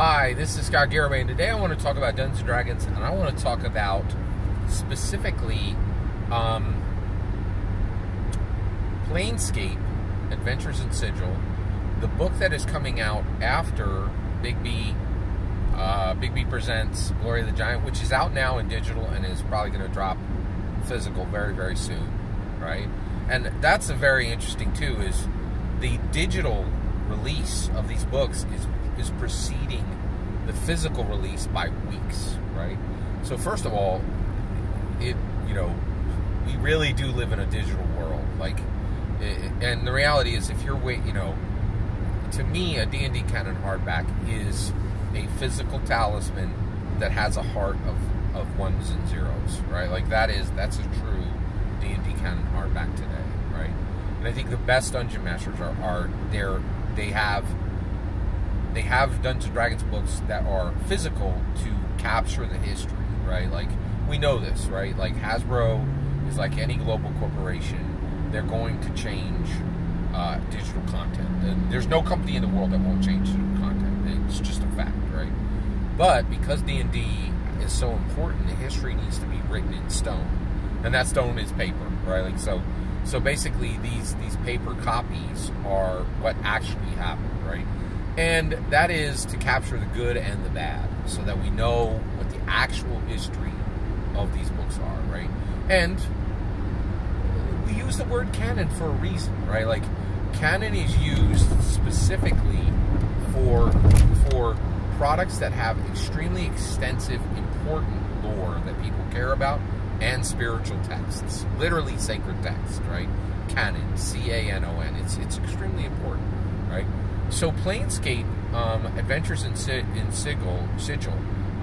Hi, this is Scott Garibay, and today I want to talk about Dungeons & Dragons, and I want to talk about specifically Planescape, Adventures in Sigil, the book that is coming out after Big B Presents Glory of the Giant, which is out now in digital and is probably going to drop physical very, very soon, right? And that's a very interesting, too, is the digital release of these books is preceding the physical release by weeks, right? So first of all, we really do live in a digital world, and the reality is, if you're to me, a D&D canon hardback is a physical talisman that has a heart of ones and zeros, right? That's a true D&D canon hardback today, right? And I think the best dungeon masters they have Dungeons & Dragons books that are physical to capture the history, right? Like, we know this, right? Like, Hasbro is like any global corporation. They're going to change digital content. And there's no company in the world that won't change digital content. It's just a fact, right? But because D&D is so important, the history needs to be written in stone. And that stone is paper, right? Like, so basically, these paper copies are what actually happened, right? And that is to capture the good and the bad, so that we know what the actual history of these books are, right? And we use the word canon for a reason, right? Like, canon is used specifically for products that have extremely extensive, important lore that people care about, and spiritual texts, literally sacred texts, right? Canon, C-A-N-O-N. It's extremely important, right? So Planescape, Adventures in Sigil,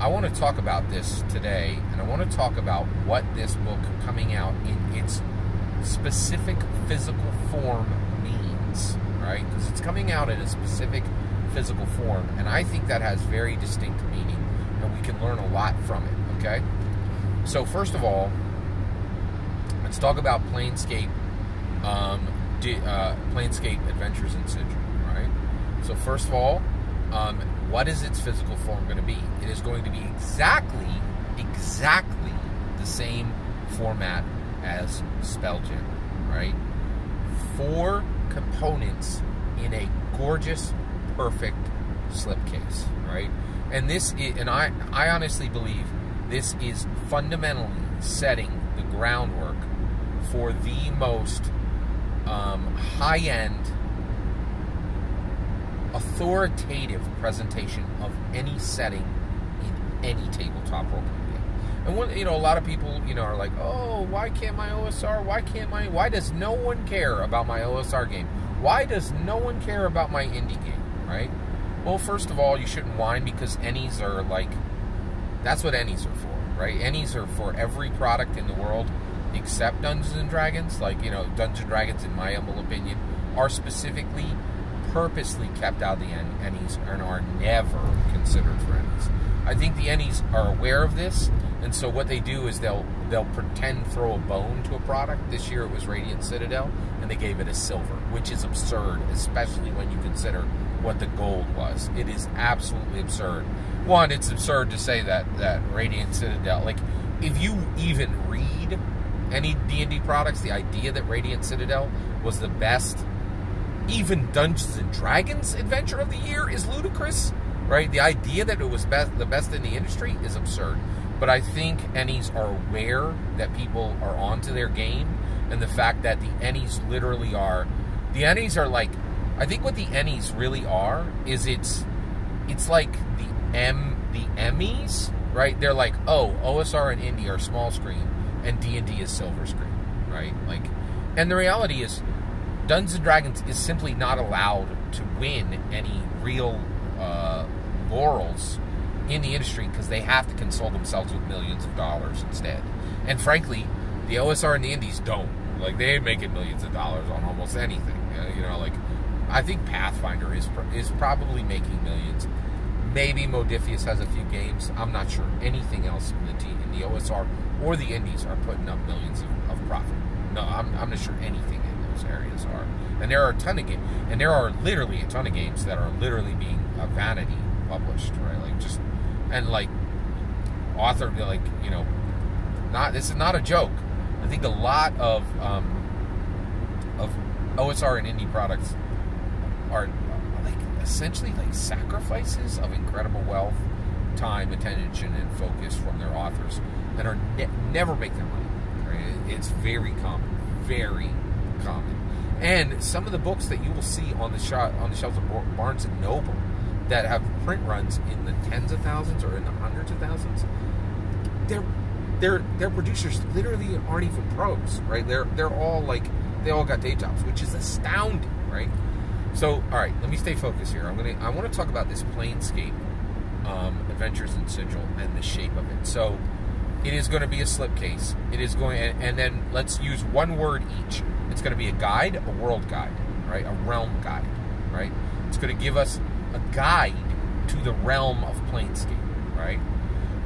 I want to talk about this today, and I want to talk about what this book coming out in its specific physical form means, right? Because it's coming out in a specific physical form, and I think that has very distinct meaning, and we can learn a lot from it, okay? So first of all, let's talk about Planescape, Planescape Adventures in Sigil, right? So first of all, what is its physical form going to be? It is going to be exactly the same format as Spelljammer, right? 4 components in a gorgeous, perfect slipcase, right? And I honestly believe this is fundamentally setting the groundwork for the most high-end, authoritative presentation of any setting in any tabletop role-playing game. And a lot of people, are like, oh, why can't my OSR? Why does no one care about my OSR game? Why does no one care about my indie game, right? Well, first of all, you shouldn't whine, because ENnies are that's what ENnies are for, right? ENnies are for every product in the world except Dungeons & Dragons. Dungeons & Dragons, in my humble opinion, are specifically, purposely kept out of the ENnies and are never considered for ENnies. I think the ENnies are aware of this, and so what they do is they'll pretend throw a bone to a product. This year it was Radiant Citadel, and they gave it a silver, which is absurd, especially when you consider what the gold was. It is absolutely absurd. One, it's absurd to say that Radiant Citadel, if you even read any D&D products, the idea that Radiant Citadel was the best, even Dungeons & Dragons adventure of the year, is ludicrous, right? The idea that it was the best in the industry is absurd. But I think ENnies are aware that people are onto their game, and the fact that the ENnies literally are... The ENnies are I think what the ENnies really are is it's like the Emmys, right? They're like, oh, OSR and Indie are small screen, and D&D is silver screen, right? And the reality is, Dungeons & Dragons is simply not allowed to win any real laurels in the industry, because they have to console themselves with millions of dollars instead. And frankly, the OSR and the Indies don't. They ain't making millions of dollars on almost anything. I think Pathfinder is probably making millions. Maybe Modiphius has a few games. I'm not sure. Anything else in the OSR or the Indies are putting up millions of profit. No, I'm not sure anything in those areas are. And there are a ton of games, and there are literally a ton of games that are literally being a vanity published, right? Like just, and like author, like, you know, this is not a joke. I think a lot of OSR and indie products are like essentially like sacrifices of incredible wealth, time, attention, and focus from their authors that are never make their money. Right? It's very common, very common. And some of the books that you will see on the shelves of Barnes and Noble that have print runs in the tens of thousands or in the hundreds of thousands, their producers literally aren't even pros, right? They're all like, they all got day jobs, which is astounding, right? So, all right, let me stay focused here. I want to talk about this Planescape Adventures in Sigil and the shape of it. So, it is going to be a slipcase. It is going, and then let's use one word each. It's going to be a guide, a world guide, right? A realm guide, right? It's going to give us a guide to the realm of Planescape, right?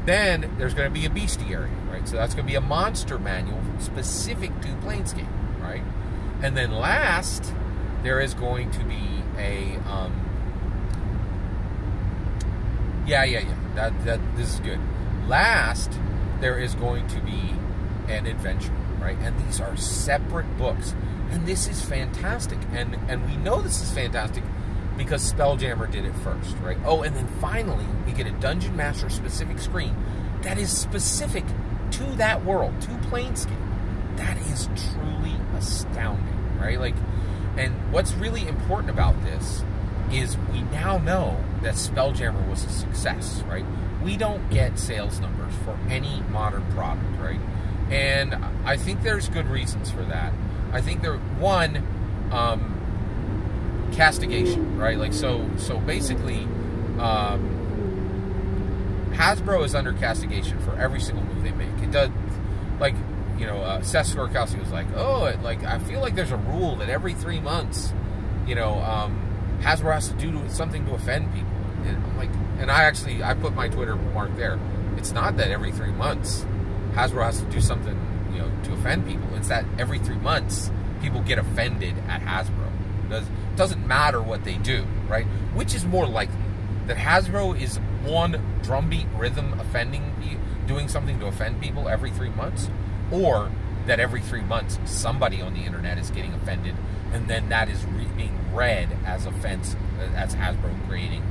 Then there's going to be a bestiary, right? So that's going to be a monster manual specific to Planescape, right? And then last, there is going to be a this is good. Last, there is going to be an adventure, right? And these are separate books, and this is fantastic. And we know this is fantastic because Spelljammer did it first, right? Oh, and then finally, we get a Dungeon Master specific screen that is specific to that world, to Planescape. That is truly astounding, right? Like, and what's really important about this is we now know that Spelljammer was a success, right? We don't get sales numbers for any modern product, right? And I think there's good reasons for that. I think one, castigation, right? Like, so basically, Hasbro is under castigation for every single move they make. It does, like, you know, Seth Skorkowski was like, I feel like there's a rule that every 3 months, you know, Hasbro has to do something to offend people. And I'm like, and I put my Twitter mark there. It's not that every 3 months Hasbro has to do something, you know, to offend people. It's that every 3 months people get offended at Hasbro. It doesn't matter what they do, right? Which is more likely, that Hasbro is on drumbeat rhythm doing something to offend people every 3 months, or that every 3 months somebody on the internet is getting offended, and then that is being read as offense, as Hasbro creating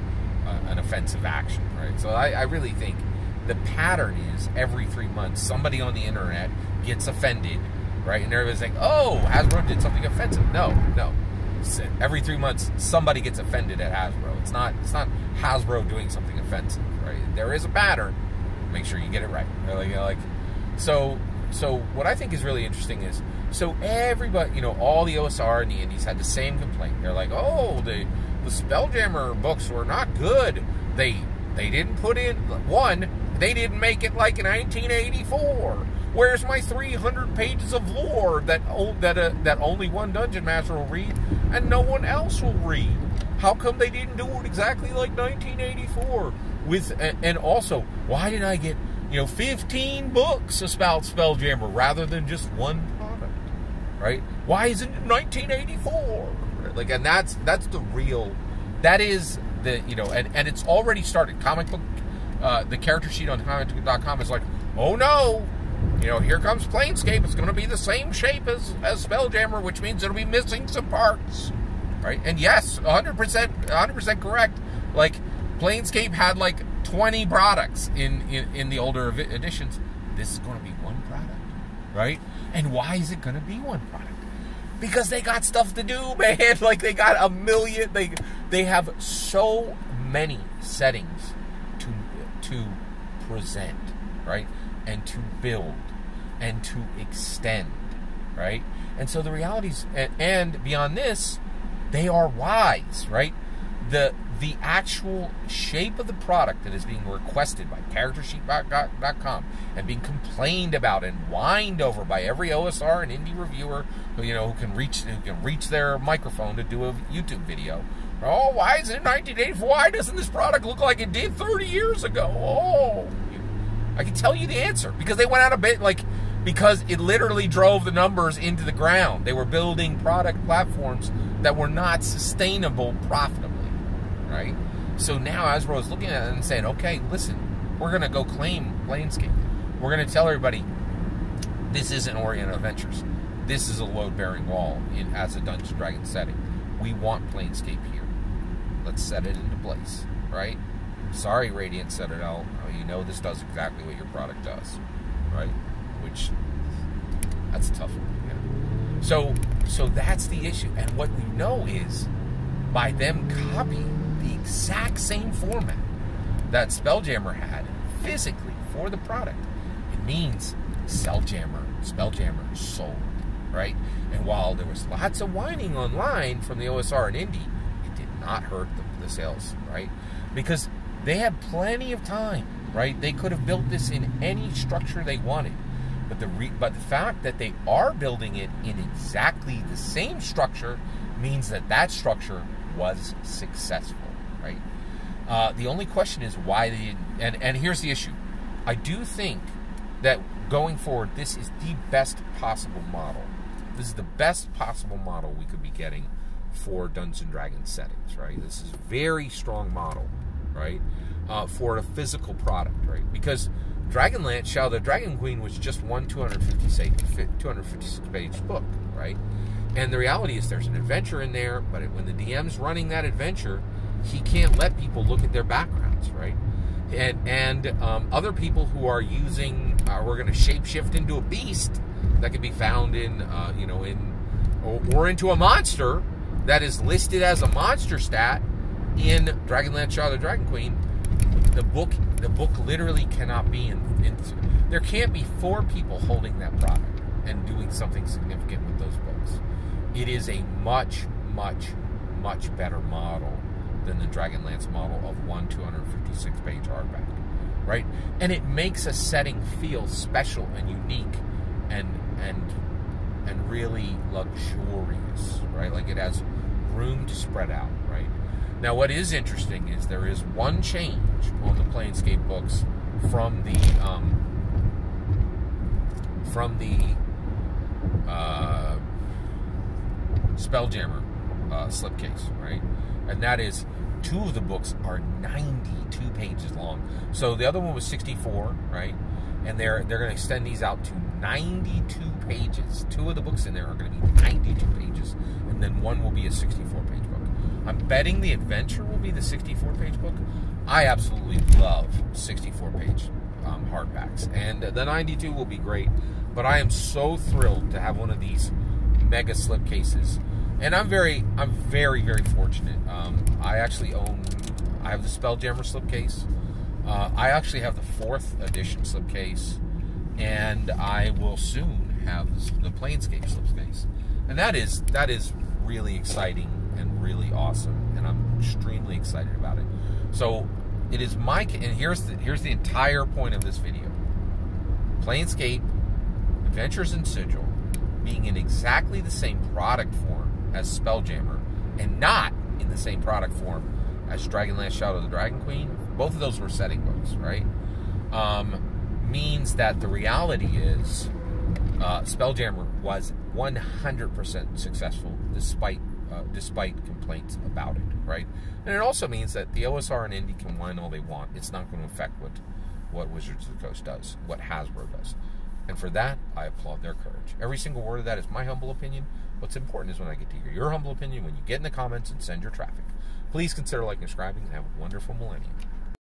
an offensive action, right? So I really think the pattern is every 3 months somebody on the internet gets offended, right? And everybody's like, oh, Hasbro did something offensive. No. Every 3 months somebody gets offended at Hasbro. It's not Hasbro doing something offensive, right? There is a pattern. Make sure you get it right. So what I think is really interesting is, so everybody, you know, all the OSR and the indies had the same complaint. They're like, oh, the Spelljammer books were not good. They didn't put in, one, they didn't make it like in 1984. Where's my 300 pages of lore that only one Dungeon Master will read and no one else will read? How come they didn't do it exactly like 1984? And also, why did I get, you know, 15 books about Spelljammer rather than just one product, right? Why isn't it 1984? Like, and that's the real, that is the, you know, and it's already started. Comic book, the character sheet on comicbook.com is like, oh no, you know, here comes Planescape. It's going to be the same shape as Spelljammer, which means it'll be missing some parts, right? And yes, 100% correct. Like, Planescape had like 20 products in the older editions. This is going to be one product, right? And why is it going to be one product? Because they got stuff to do, man. Like, they got a million. They have so many settings to present, right? And to build and to extend, right? And so the realities, and beyond this, they are wise, right? The actual shape of the product that is being requested by CharacterSheet.com and being complained about and whined over by every OSR and indie reviewer who can reach their microphone to do a YouTube video. Oh, why is it 1984? Why doesn't this product look like it did 30 years ago? Oh, I can tell you the answer. Because they went out a bit, because it literally drove the numbers into the ground. They were building product platforms that were not sustainable profitably, right? So now Hasbro is looking at it and saying, okay, listen, we're going to go claim Planescape. We're going to tell everybody this isn't Orient Adventures. This is a load-bearing wall as a Dungeons & Dragons setting. We want Planescape here. Let's set it into place, right? Sorry, Radiant Citadel. You know this does exactly what your product does, right? Which, that's a tough one. Yeah. So that's the issue. And what we know is, by them copying the exact same format that Spelljammer had physically for the product, it means Spelljammer sold, right? And while there was lots of whining online from the OSR and Indie, it did not hurt the sales, right? Because they had plenty of time, right? They could have built this in any structure they wanted. But the fact that they are building it in exactly the same structure means that structure was successful, right? The only question is why they didn't. And here's the issue. I do think that going forward, this is the best possible model. This is the best possible model we could be getting for Dungeons & Dragons settings, right? This is a very strong model, right? For a physical product, right? Because Dragonlance Shadow of the Dragon Queen was just one 256-page book, right? And the reality is there's an adventure in there, but when the DM's running that adventure, he can't let people look at their backgrounds, right? And other people who are using, we're going to shapeshift into a beast that can be found in, or into a monster that is listed as a monster stat in Dragonlance Shadow of the Dragon Queen. The book literally cannot be there can't be 4 people holding that product and doing something significant with those books. It is a much, much, much better model than the Dragonlance model of one 256-page hardback, right? And it makes a setting feel special and unique and really luxurious, right? Like it has room to spread out, right? Now, what is interesting is there is one change on the Planescape books from the Spelljammer slipcase, right? And that is 2 of the books are 92 pages long. So the other one was 64, right? And they're going to extend these out to 92 pages. 2 of the books in there are going to be 92 pages, and then one will be a 64-page book. I'm betting the adventure will be the 64-page book. I absolutely love 64-page hardbacks, and the 92 will be great. But I am so thrilled to have one of these mega slipcases, and I'm very, very fortunate. I actually I have the Spelljammer slipcase. I actually have the 4th edition slipcase, and I will soon have the Planescape slipcase, and that is really exciting and really awesome, and I'm extremely excited about it. So it is and here's the entire point of this video. Planescape Adventures in Sigil being in exactly the same product form as Spelljammer and not in the same product form as Dragonlance Shadow of the Dragon Queen, both of those were setting books, right? Means that the reality is Spelljammer was 100% successful despite complaints about it, right? And it also means that the OSR and Indie can whine all they want. It's not going to affect what Wizards of the Coast does, what Hasbro does. And for that, I applaud their courage. Every single word of that is my humble opinion. What's important is when I get to hear your humble opinion, when you get in the comments and send your traffic. Please consider liking and subscribing, and have a wonderful millennium.